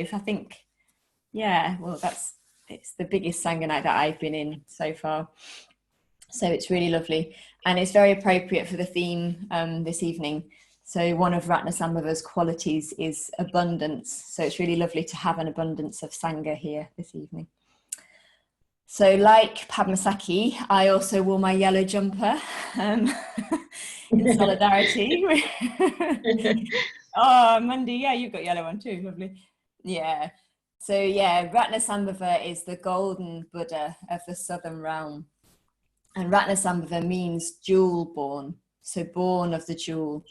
5. I think, yeah, well, it's the biggest Sangha night that I've been in so far. So it's really lovely. And it's very appropriate for the theme this evening. So one of Ratnasambhava's qualities is abundance. So it's really lovely to have an abundance of Sangha here this evening. So like Padmasaki, I also wore my yellow jumper in solidarity. Oh, Mandy, yeah, you've got yellow one too, lovely. Yeah. So yeah, Ratnasambhava is the golden Buddha of the southern realm. And Ratnasambhava means jewel born, so born of the jewel.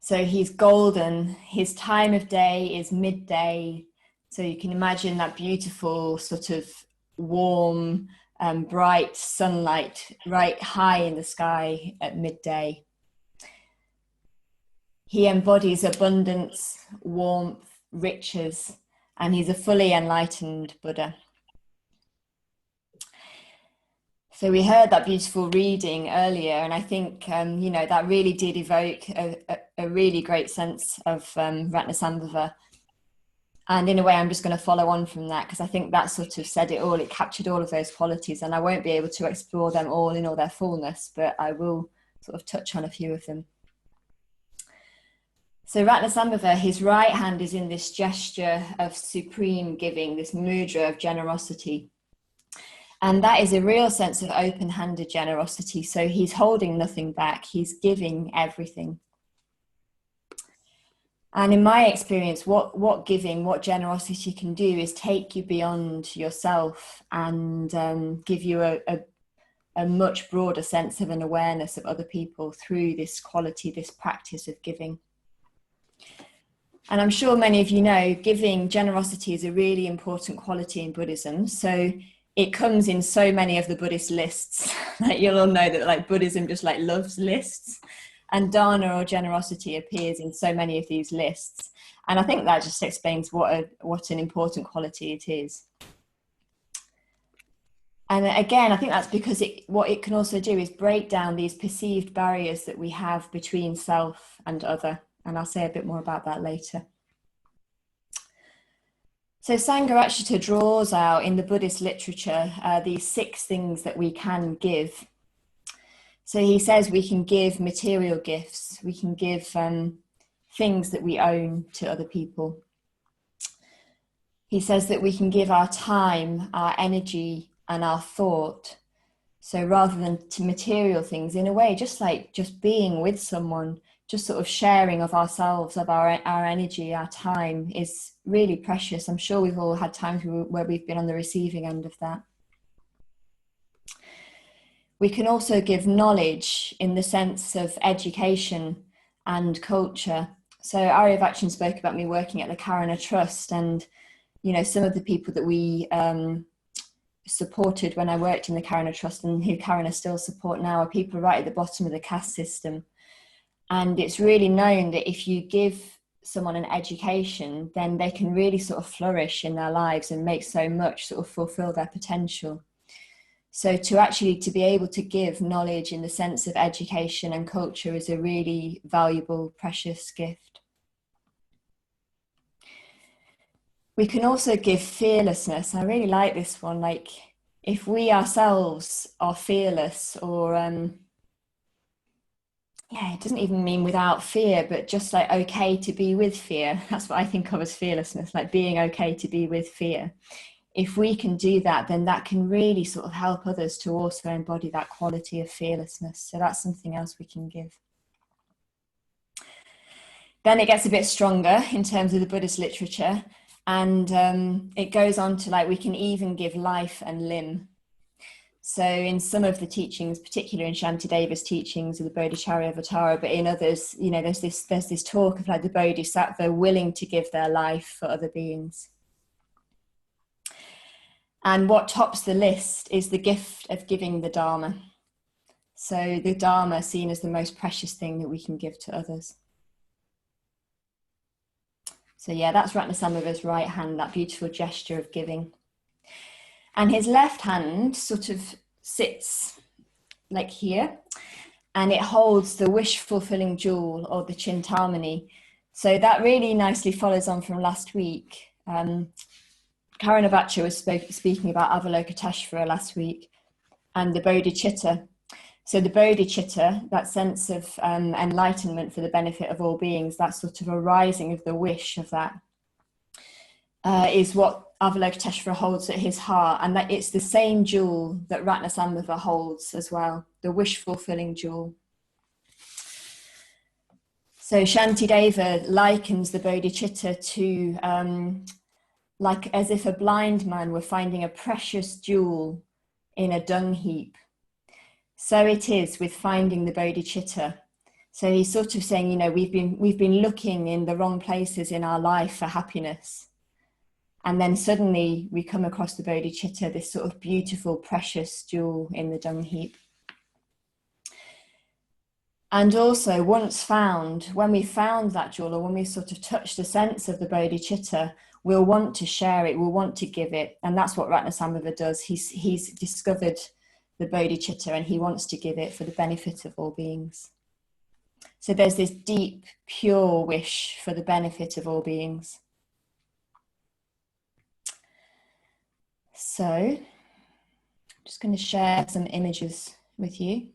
So he's golden. His time of day is midday. So you can imagine that beautiful sort of warm, bright sunlight right high in the sky at midday. He embodies abundance, warmth, riches, and he's a fully enlightened Buddha. So we heard that beautiful reading earlier, and I think, that really did evoke a really great sense of Ratnasambhava. And in a way, I'm just going to follow on from that, because I think that sort of said it all. It captured all of those qualities, and I won't be able to explore them all in all their fullness, but I will sort of touch on a few of them. So Ratnasambhava, his right hand is in this gesture of supreme giving, this mudra of generosity. And that is a real sense of open-handed generosity. So he's holding nothing back. He's giving everything. And in my experience, what giving, what generosity can do is take you beyond yourself and give you a much broader sense of an awareness of other people through this quality, this practice of giving. And I'm sure many of you know, giving, generosity is a really important quality in Buddhism. So it comes in so many of the Buddhist lists. Like you'll all know that like Buddhism just like loves lists, and dana or generosity appears in so many of these lists. And I think that just explains what an important quality it is. And again, I think that's because what it can also do is break down these perceived barriers that we have between self and other. And I'll say a bit more about that later. So Sangha draws out in the Buddhist literature these 6 things that we can give. So he says we can give material gifts, we can give things that we own to other people. He says that we can give our time, our energy, and our thought. So rather than to material things, in a way, just being with someone, just sort of sharing of ourselves, of our energy, our time is really precious. I'm sure we've all had times where we've been on the receiving end of that. We can also give knowledge in the sense of education and culture. So Aryavachan spoke about me working at the Karana Trust, and some of the people that we supported when I worked in the Karana Trust and who Karana still support now are people right at the bottom of the caste system. And it's really known that if you give someone an education, then they can really sort of flourish in their lives and make so much, sort of fulfill their potential. So to be able to give knowledge in the sense of education and culture is a really valuable, precious gift. We can also give fearlessness. I really like this one. Like if we ourselves are fearless, or it doesn't even mean without fear, but just like okay to be with fear. That's what I think of as fearlessness, like being okay to be with fear. If we can do that, then that can really sort of help others to also embody that quality of fearlessness. So that's something else we can give. Then it gets a bit stronger in terms of the Buddhist literature. And it goes on to like, we can even give life and limb. So in some of the teachings, particularly in Shantideva's teachings of the Bodhicharyavatara, but in others, there's this talk of like the Bodhisattva willing to give their life for other beings. And what tops the list is the gift of giving the Dharma. So the Dharma seen as the most precious thing that we can give to others. So yeah, that's Ratnasambhava's right hand, that beautiful gesture of giving. And his left hand sort of sits like here, and it holds the wish-fulfilling jewel, or the Chintamani, So that really nicely follows on from last week. Karanavacha was speaking about Avalokiteshvara last week and the Bodhichitta. So the Bodhichitta, that sense of enlightenment for the benefit of all beings, that sort of arising of the wish of that, is what Avalokiteshvara holds at his heart, and that it's the same jewel that Ratnasambhava holds as well, the wish-fulfilling jewel. So Shantideva likens the Bodhichitta to like as if a blind man were finding a precious jewel in a dung heap. So it is with finding the Bodhichitta. So he's sort of saying, you know, we've been looking in the wrong places in our life for happiness. And then suddenly we come across the Bodhichitta, this sort of beautiful, precious jewel in the dung heap. And also once found, when we found that jewel, or when we sort of touch the sense of the Bodhichitta, we'll want to share it, we'll want to give it. And that's what Ratnasambhava does. He's discovered the Bodhichitta and he wants to give it for the benefit of all beings. So there's this deep, pure wish for the benefit of all beings. So I'm just going to share some images with you.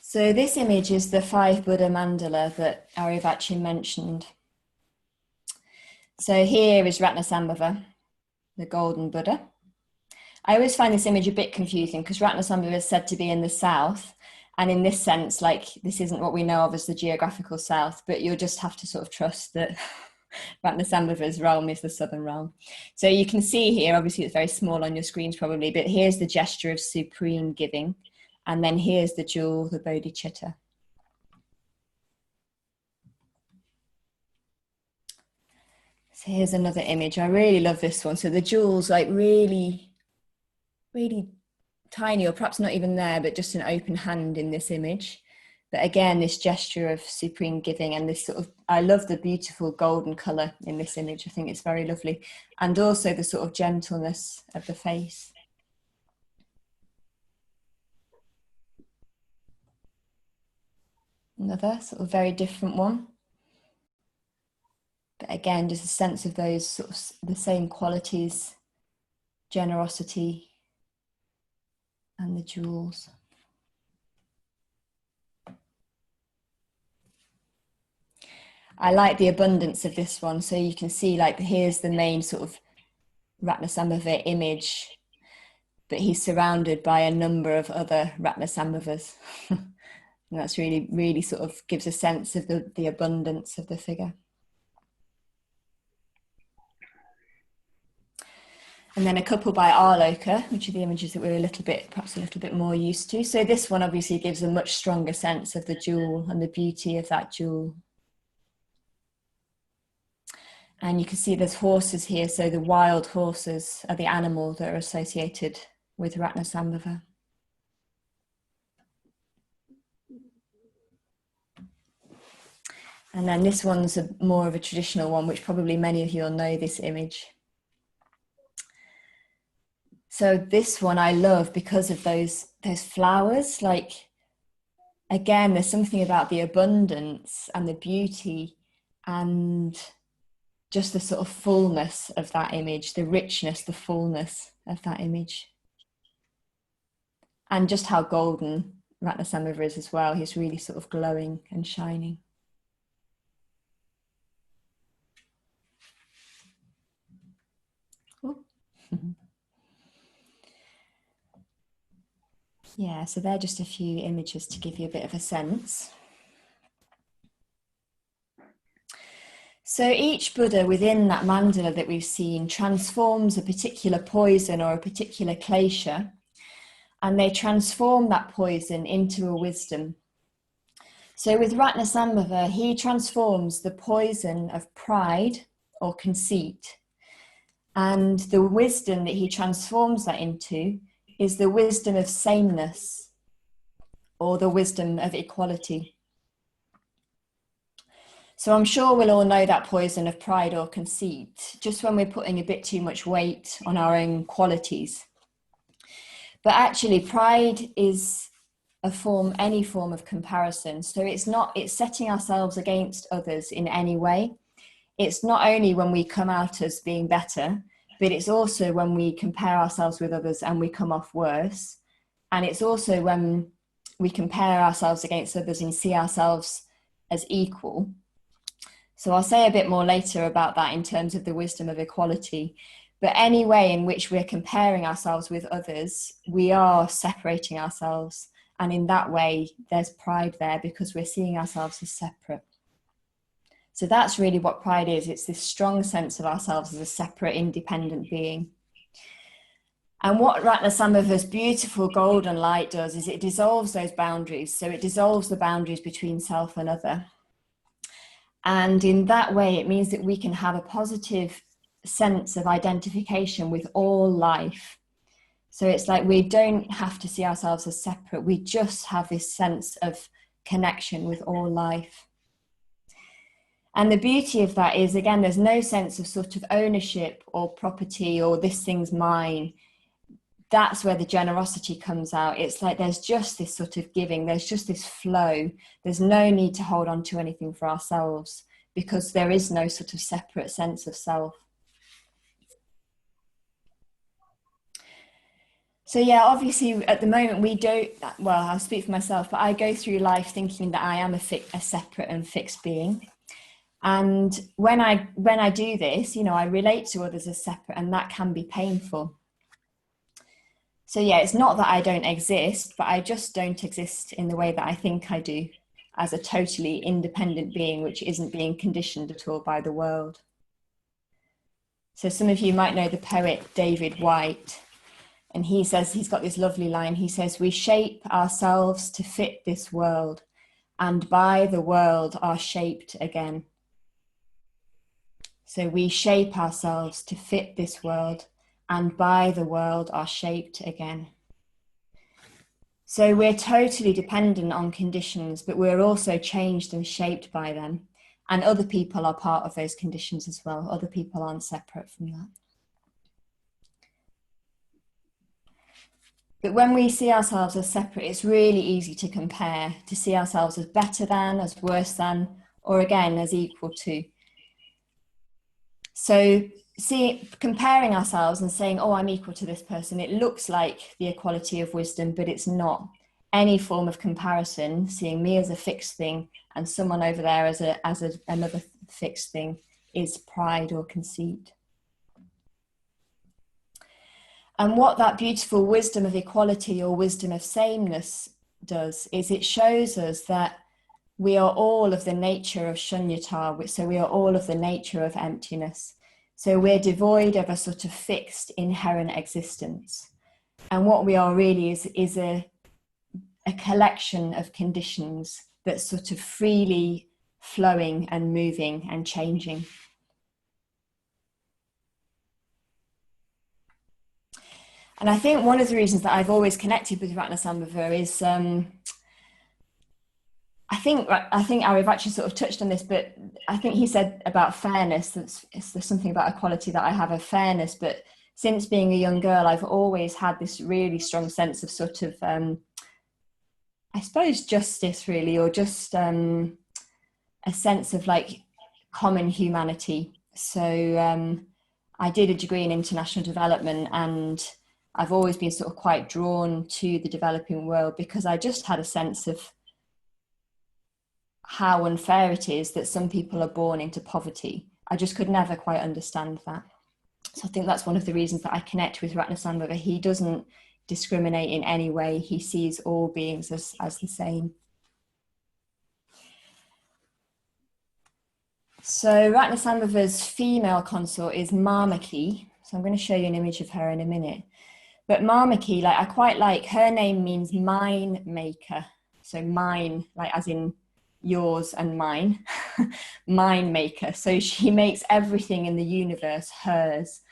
So this image is the 5 Buddha mandala that Aryavachin mentioned. So here is Ratnasambhava, the golden Buddha. I always find this image a bit confusing because Ratnasambhava is said to be in the south. And in this sense, like this isn't what we know of as the geographical south, but you'll just have to sort of trust that Ratnasambhava's realm is the southern realm. So you can see here, obviously it's very small on your screens probably, but here's the gesture of supreme giving. And then here's the jewel, the Bodhichitta. So here's another image. I really love this one. So the jewel's like really, really tiny, or perhaps not even there, but just an open hand in this image. But again, this gesture of supreme giving and this sort of, I love the beautiful golden color in this image. I think it's very lovely. And also the sort of gentleness of the face. Another sort of very different one. But again, just a sense of those sort of the same qualities, generosity and the jewels. I like the abundance of this one. So you can see like here's the main sort of Ratnasambhava image, but he's surrounded by a number of other Ratnasambhavas. And that's really, really sort of gives a sense of the abundance of the figure. And then a couple by Arloka, which are the images that we're perhaps a little bit more used to. So this one obviously gives a much stronger sense of the jewel and the beauty of that jewel. And you can see there's horses here. So the wild horses are the animal that are associated with Ratnasambhava. And then this one's more of a traditional one, which probably many of you will know this image. So this one I love because of those flowers. Like, again, there's something about the abundance and the beauty and just the sort of fullness of that image, the richness, the fullness of that image. And just how golden Ratnasambhava is as well. He's really sort of glowing and shining. Yeah, so they're just a few images to give you a bit of a sense. So each Buddha within that mandala that we've seen transforms a particular poison or a particular klesha, and they transform that poison into a wisdom. So with Ratnasambhava, he transforms the poison of pride or conceit, and the wisdom that he transforms that into is the wisdom of sameness or the wisdom of equality. So I'm sure we'll all know that poison of pride or conceit, just when we're putting a bit too much weight on our own qualities. But actually, pride is any form of comparison. So it's setting ourselves against others in any way. It's not only when we come out as being better, but it's also when we compare ourselves with others and we come off worse. And it's also when we compare ourselves against others and see ourselves as equal. So I'll say a bit more later about that in terms of the wisdom of equality. But any way in which we're comparing ourselves with others, we are separating ourselves. And in that way, there's pride there because we're seeing ourselves as separate. So that's really what pride is. It's this strong sense of ourselves as a separate, independent being. And what Ratnasambhava's beautiful golden light does is it dissolves those boundaries. So it dissolves the boundaries between self and other. And in that way, it means that we can have a positive sense of identification with all life. So it's like we don't have to see ourselves as separate. We just have this sense of connection with all life. And the beauty of that is, again, there's no sense of sort of ownership or property or this thing's mine. That's where the generosity comes out. It's like there's just this sort of giving, there's just this flow. There's no need to hold on to anything for ourselves because there is no sort of separate sense of self. So yeah, obviously at the moment we don't, well, I'll speak for myself, but I go through life thinking that I am a separate and fixed being. And when I do this, you know, I relate to others as separate, and that can be painful. So yeah, it's not that I don't exist, but I just don't exist in the way that I think I do, as a totally independent being, which isn't being conditioned at all by the world. So some of you might know the poet David Whyte, and he says, he's got this lovely line, he says, "We shape ourselves to fit this world, and by the world are shaped again." So we shape ourselves to fit this world, and by the world are shaped again. So we're totally dependent on conditions, but we're also changed and shaped by them. And other people are part of those conditions as well. Other people aren't separate from that. But when we see ourselves as separate, it's really easy to compare, to see ourselves as better than, as worse than, or again, as equal to. So comparing ourselves and saying, oh, I'm equal to this person, it looks like the equality of wisdom, but it's not. Any form of comparison, seeing me as a fixed thing and someone over there as another fixed thing, is pride or conceit. And what that beautiful wisdom of equality or wisdom of sameness does is it shows us that we are all of the nature of shunyata, so we are all of the nature of emptiness. So we're devoid of a sort of fixed inherent existence. And what we are really is a collection of conditions that's sort of freely flowing and moving and changing. And I think one of the reasons that I've always connected with Ratnasambhava is, I think I've actually sort of touched on this, but I think he said about fairness, there's something about equality that I have a fairness, but since being a young girl, I've always had this really strong sense of sort of, I suppose, justice really, or just a sense of like common humanity. So I did a degree in international development, and I've always been sort of quite drawn to the developing world because I just had a sense of how unfair it is that some people are born into poverty. I just could never quite understand that. So I think that's one of the reasons that I connect with Ratnasambhava. He doesn't discriminate in any way. He sees all beings as the same. So Ratnasambhava's female consort is Mamaki. So I'm going to show you an image of her in a minute. But Mamaki, like, I quite like, her name means mine maker. So mine, like as in yours and mine, mine maker. So she makes everything in the universe hers.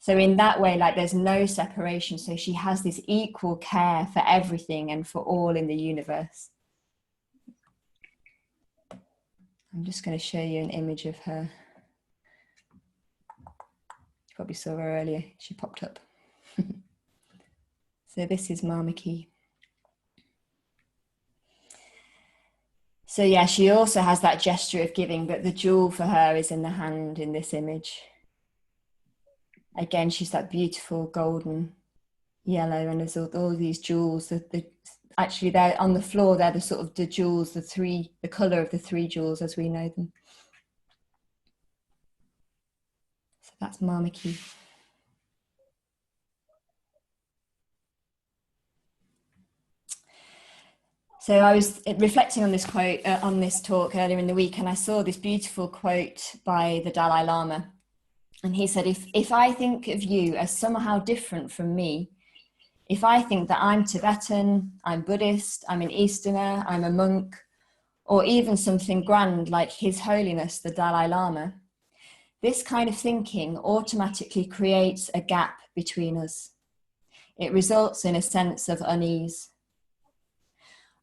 So in that way, like there's no separation. So she has this equal care for everything and for all in the universe. I'm just going to show you an image of her. You probably saw her earlier. She popped up. So this is Mamaki. So yeah, she also has that gesture of giving, but the jewel for her is in the hand in this image. Again, she's that beautiful golden yellow, and there's all these jewels. Actually, they're on the floor. They're the sort of the jewels, the color of the three jewels as we know them. So that's Mamaki. So I was reflecting on this quote, on this talk earlier in the week, and I saw this beautiful quote by the Dalai Lama. And he said, if I think of you as somehow different from me, if I think that I'm Tibetan, I'm Buddhist, I'm an Easterner, I'm a monk, or even something grand like His Holiness, the Dalai Lama, this kind of thinking automatically creates a gap between us. It results in a sense of unease.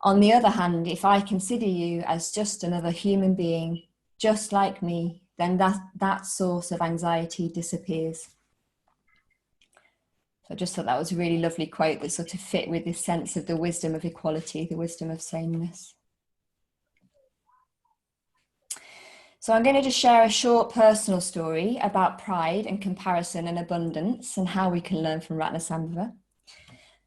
On the other hand, if I consider you as just another human being, just like me, then that source of anxiety disappears. So I just thought that was a really lovely quote that sort of fit with this sense of the wisdom of equality, the wisdom of sameness. So I'm going to just share a short personal story about pride and comparison and abundance and how we can learn from Ratnasambhava.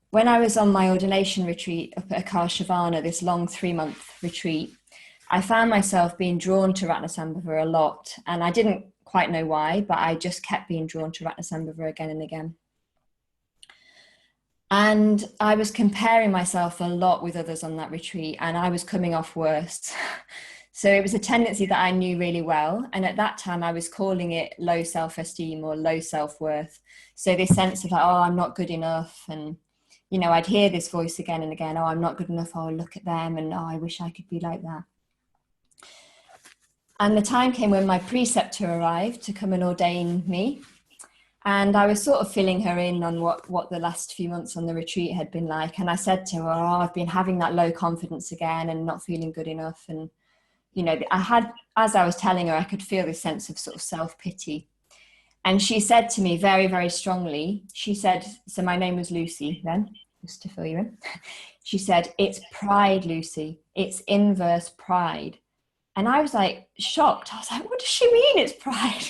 When I was on my ordination retreat up at Akashavana, this long 3-month retreat, I found myself being drawn to Ratnasambhava a lot, and I didn't quite know why, but I just kept being drawn to Ratnasambhava again and again. And I was comparing myself a lot with others on that retreat, and I was coming off worst. So it was a tendency that I knew really well. And at that time, I was calling it low self-esteem or low self-worth. So this sense of like, oh, I'm not good enough. And, you know, I'd hear this voice again and again, oh, I'm not good enough. Oh, look at them. And oh, I wish I could be like that. And the time came when my preceptor arrived to come and ordain me. And I was sort of filling her in on what the last few months on the retreat had been like. And I said to her, oh, I've been having that low confidence again and not feeling good enough. And, you know, as I was telling her, I could feel this sense of sort of self-pity. And she said to me very, very strongly, she said, so my name was Lucy then, just to fill you in. She said, it's pride, Lucy. It's inverse pride. And I was like shocked. I was like, what does she mean it's pride?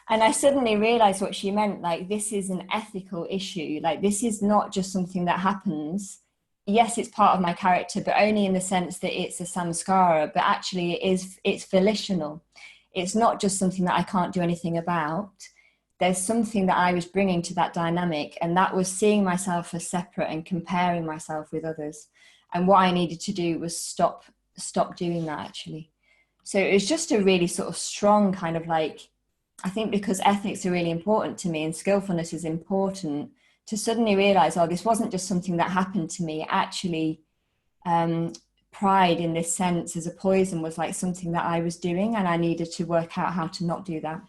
And I suddenly realized what she meant. Like, this is an ethical issue. Like, this is not just something that happens. Yes, it's part of my character, but only in the sense that it's a samskara, but actually it's volitional. It's not just something that I can't do anything about. There's something that I was bringing to that dynamic, and that was seeing myself as separate and comparing myself with others. And what I needed to do was stop doing that, actually. So it was just a really sort of strong kind of like, I think because ethics are really important to me and skillfulness is important, to suddenly realize, oh, this wasn't just something that happened to me. Actually, pride in this sense as a poison was like something that I was doing, and I needed to work out how to not do that.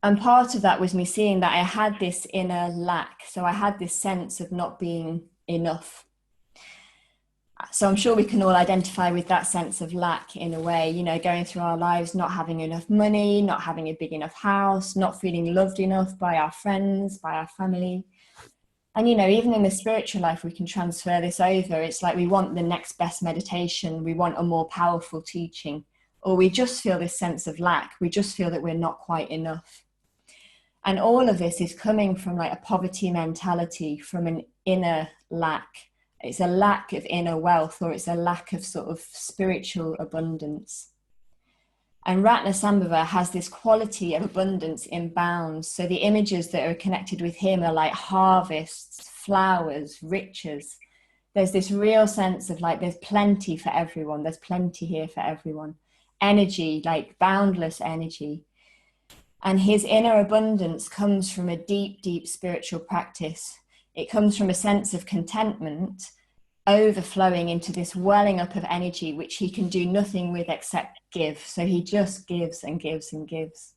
And part of that was me seeing that I had this inner lack. So I had this sense of not being enough. So I'm sure we can all identify with that sense of lack in a way, you know, going through our lives, not having enough money, not having a big enough house, not feeling loved enough by our friends, by our family. And, you know, even in the spiritual life, we can transfer this over. It's like we want the next best meditation. We want a more powerful teaching, or we just feel this sense of lack. We just feel that we're not quite enough. And all of this is coming from like a poverty mentality, from an inner lack. It's a lack of inner wealth, or it's a lack of sort of spiritual abundance. And Ratnasambhava has this quality of abundance in bounds. So the images that are connected with him are like harvests, flowers, riches. There's this real sense of like, there's plenty for everyone. There's plenty here for everyone. Energy, like boundless energy. And his inner abundance comes from a deep, deep spiritual practice. It comes from a sense of contentment overflowing into this welling up of energy, which he can do nothing with except give. So he just gives and gives and gives.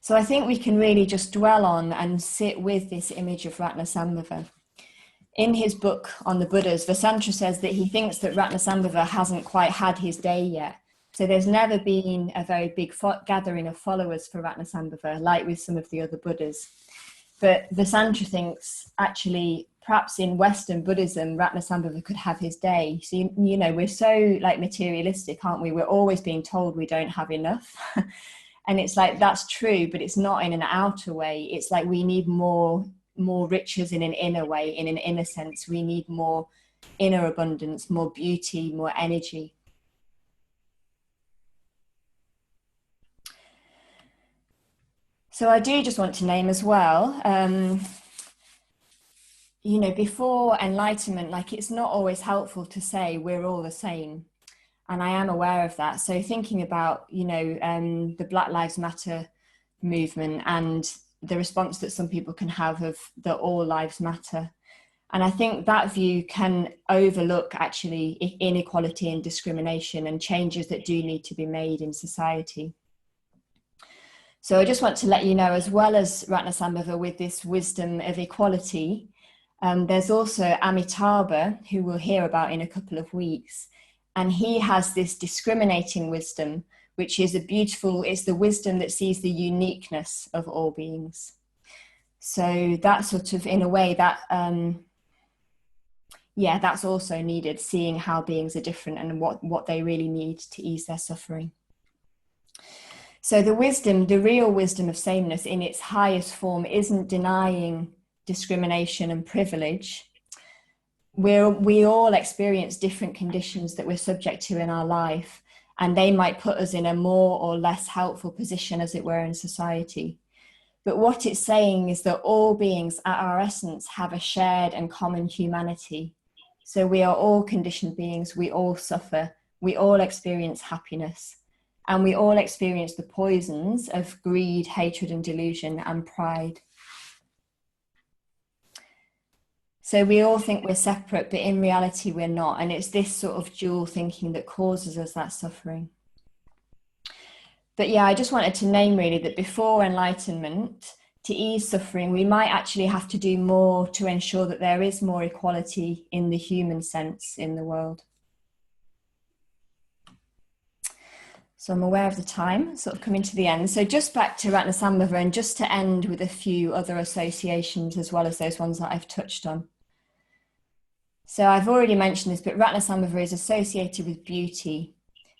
So I think we can really just dwell on and sit with this image of Ratnasambhava. In his book on the Buddhas, Vasantra says that he thinks that Ratnasambhava hasn't quite had his day yet. So there's never been a very big gathering of followers for Ratnasambhava, like with some of the other Buddhas. But Vasantra thinks actually, perhaps in Western Buddhism, Ratnasambhava could have his day. So, you know, we're so like materialistic, aren't we? We're always being told we don't have enough. And it's like, that's true, but it's not in an outer way. It's like we need more riches in an inner way, in an inner sense. We need more inner abundance, more beauty, more energy. So I do just want to name as well, you know, before enlightenment, like it's not always helpful to say we're all the same. And I am aware of that. So thinking about, you know, the Black Lives Matter movement and the response that some people can have of that all lives matter. And I think that view can overlook actually inequality and discrimination and changes that do need to be made in society. So I just want to let you know, as well as Ratnasambhava with this wisdom of equality, there's also Amitabha, who we'll hear about in a couple of weeks. And he has this discriminating wisdom, which is it's the wisdom that sees the uniqueness of all beings. So that sort of, in a way, that, that's also needed, seeing how beings are different and what they really need to ease their suffering. So the real wisdom of sameness in its highest form isn't denying discrimination and privilege. We all experience different conditions that we're subject to in our life, and they might put us in a more or less helpful position, as it were, in society. But what it's saying is that all beings at our essence have a shared and common humanity. So we are all conditioned beings, we all suffer, we all experience happiness, and we all experience the poisons of greed, hatred and delusion and pride. So we all think we're separate, but in reality we're not. And it's this sort of dual thinking that causes us that suffering. But yeah, I just wanted to name really that before enlightenment, to ease suffering, we might actually have to do more to ensure that there is more equality in the human sense in the world. So I'm aware of the time, sort of coming to the end. So just back to Ratnasambhava, and just to end with a few other associations as well as those ones that I've touched on. So I've already mentioned this, but Ratnasambhava is associated with beauty.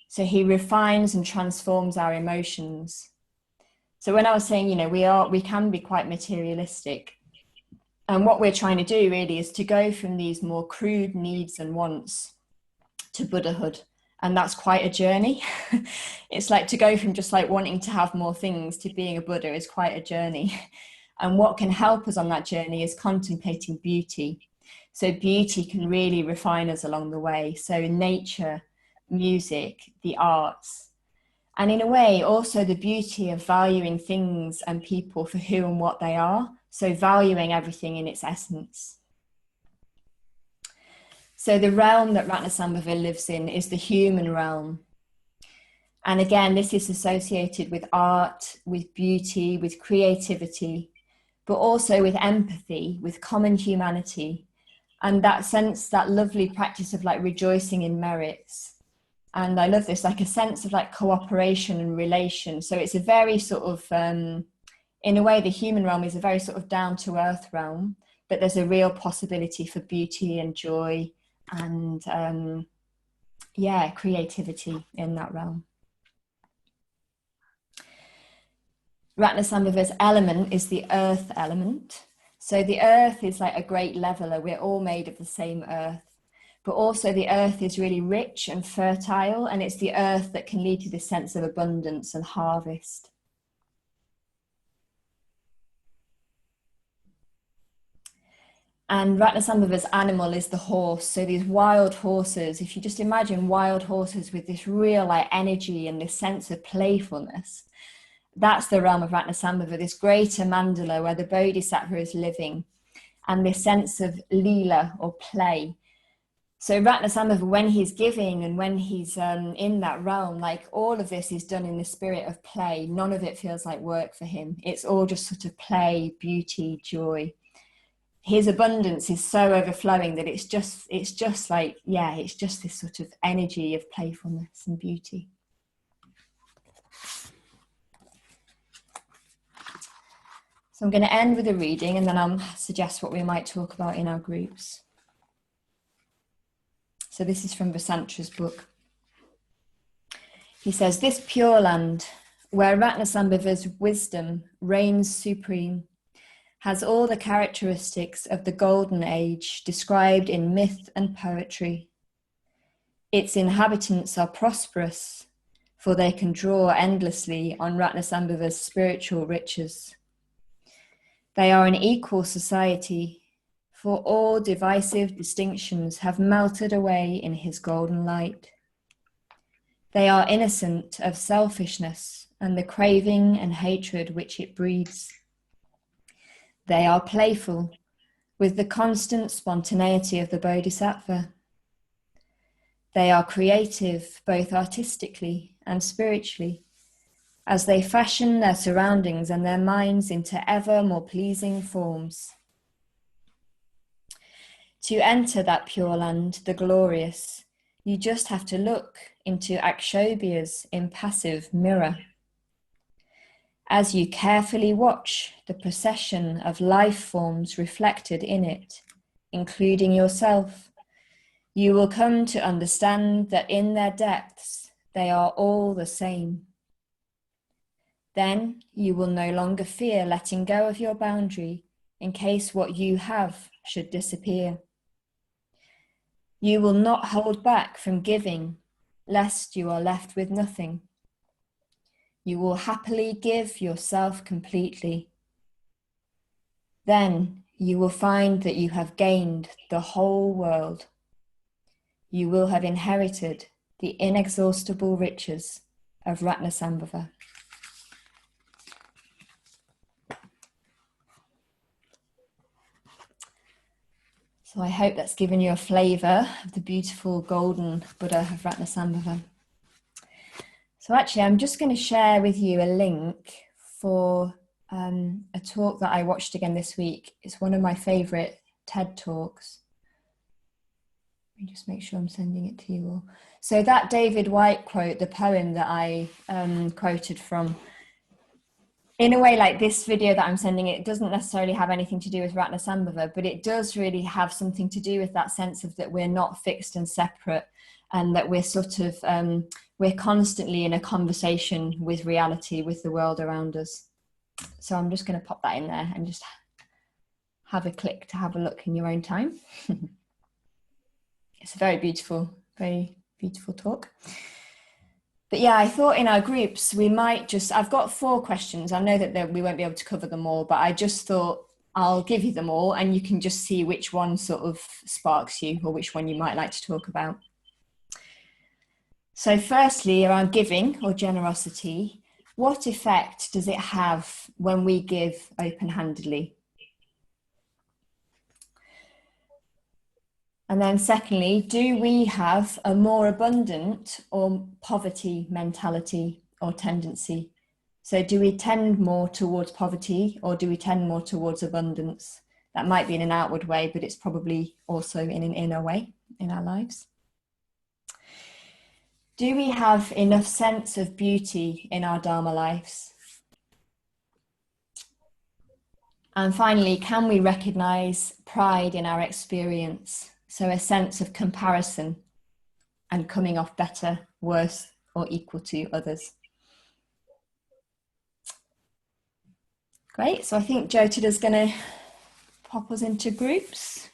So he refines and transforms our emotions. So when I was saying, you know, we can be quite materialistic. And what we're trying to do really is to go from these more crude needs and wants to Buddhahood. And that's quite a journey. It's like to go from just like wanting to have more things to being a Buddha is quite a journey. And what can help us on that journey is contemplating beauty. So beauty can really refine us along the way. So nature, music, the arts, and in a way also the beauty of valuing things and people for who and what they are. So valuing everything in its essence. So the realm that Ratnasambhava lives in is the human realm. And again, this is associated with art, with beauty, with creativity, but also with empathy, with common humanity. And that sense, that lovely practice of like rejoicing in merits. And I love this, like a sense of like cooperation and relation. So it's a very sort of, in a way, the human realm is a very sort of down to earth realm, but there's a real possibility for beauty and joy and creativity in that realm. Ratnasambhava's element is the earth element. So the earth is like a great leveler. We're all made of the same earth, but also the earth is really rich and fertile, and it's the earth that can lead to this sense of abundance and harvest. And Ratnasambhava's animal is the horse. So these wild horses, if you just imagine wild horses with this real like energy and this sense of playfulness, that's the realm of Ratnasambhava, this greater mandala where the Bodhisattva is living, and this sense of lila or play. So Ratnasambhava, when he's giving and when he's in that realm, like all of this is done in the spirit of play. None of it feels like work for him. It's all just sort of play, beauty, joy. His abundance is so overflowing that it's just like, yeah, it's just this sort of energy of playfulness and beauty. So I'm going to end with a reading and then I'll suggest what we might talk about in our groups. So this is from Vasantra's book. He says, this pure land, where Ratnasambhava's wisdom reigns supreme, has all the characteristics of the golden age described in myth and poetry. Its inhabitants are prosperous, for they can draw endlessly on Ratnasambhava's spiritual riches. They are an equal society, for all divisive distinctions have melted away in his golden light. They are innocent of selfishness and the craving and hatred which it breeds. They are playful, with the constant spontaneity of the Bodhisattva. They are creative, both artistically and spiritually, as they fashion their surroundings and their minds into ever more pleasing forms. To enter that pure land, the glorious, you just have to look into Akshobhya's impassive mirror. As you carefully watch the procession of life forms reflected in it, including yourself, you will come to understand that in their depths, they are all the same. Then you will no longer fear letting go of your boundary in case what you have should disappear. You will not hold back from giving, lest you are left with nothing. You will happily give yourself completely. Then you will find that you have gained the whole world. You will have inherited the inexhaustible riches of Ratnasambhava. So I hope that's given you a flavour of the beautiful golden Buddha of Ratnasambhava. So actually, I'm just going to share with you a link for a talk that I watched again this week. It's one of my favourite TED Talks. Let me just make sure I'm sending it to you all. So that David Whyte quote, the poem that I quoted from, in a way, like this video that I'm sending, it doesn't necessarily have anything to do with Ratnasambhava, but it does really have something to do with that sense of that we're not fixed and separate, and that we're sort of, we're constantly in a conversation with reality, with the world around us. So I'm just going to pop that in there and just have a click to have a look in your own time. It's a very beautiful talk. But yeah, I thought in our groups, we might just, I've got 4 questions. I know that we won't be able to cover them all, but I just thought I'll give you them all and you can just see which one sort of sparks you or which one you might like to talk about. So firstly, around giving or generosity, what effect does it have when we give open-handedly? And then secondly, do we have a more abundant or poverty mentality or tendency? So do we tend more towards poverty or do we tend more towards abundance? That might be in an outward way, but it's probably also in an inner way in our lives. Do we have enough sense of beauty in our Dharma lives? And finally, can we recognize pride in our experience? So a sense of comparison and coming off better, worse, or equal to others. Great, so I think Jyotida's going to pop us into groups.